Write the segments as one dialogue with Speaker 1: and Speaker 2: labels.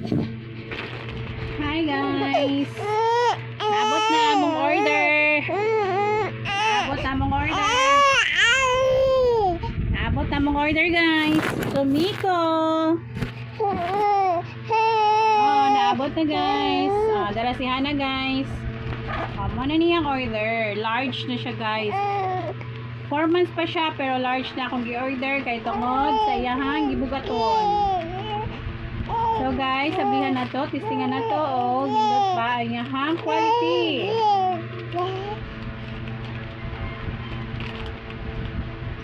Speaker 1: Hi guys. Abot na among order. Abot na among order. Abot na among order guys. Sumiko. Oh, naabot na guys. Dala si Hana guys. Muna niyang order. Large na siya guys. 4 months pa siya pero large na akong gi-order kay tungod sa iyahang gibugaton. So guys, sabihan na to, testingan na to, oh, nindot ba ang iyahang quality.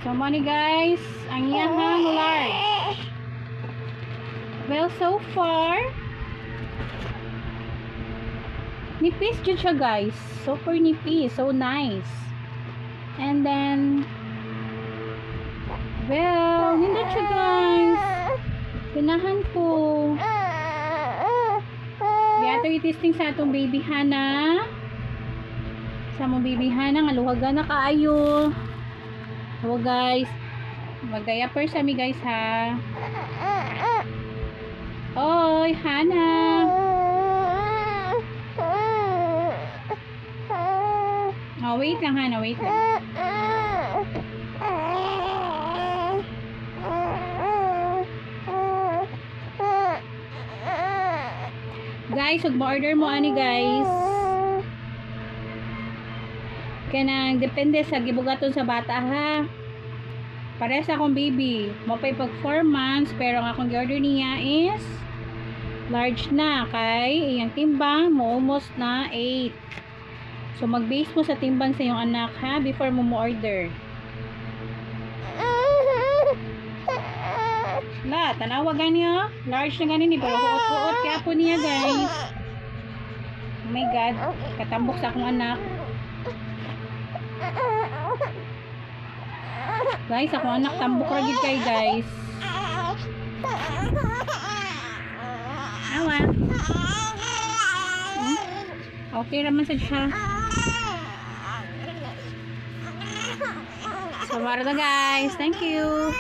Speaker 1: So money guys, ang iyahang large. Well, so far, nipis dyan siya guys. Super nipis, so nice. And then, well, nindot siya guys. Ganahan ko. Ato i-testing sa atong baby Hana. Sa mong baby Hana, nga luhaga na kaayo. So guys, mag-diaper sa mi guys ha. Oy, Hana. Oh, wait lang Hana, wait lang. Guys, huwag mo-order mo ani guys. Kanang depende sa gibugaton sa bata ha. Pares akong baby. Mapay pag 4 months pero ang akong gi-order niya is large na kay iyang timbang mo almost na 8. So mag-base mo sa timbang sa iyong anak ha before mo mo-order. La, tanawa gani oh. Large na gani ni pero huot-huot kaya po niya guys. Oh my god, katambok sa akong anak. Guys, akong anak tambok ra gid kay guys. Awa. Okay raman sa siya. So, para na guys. Thank you.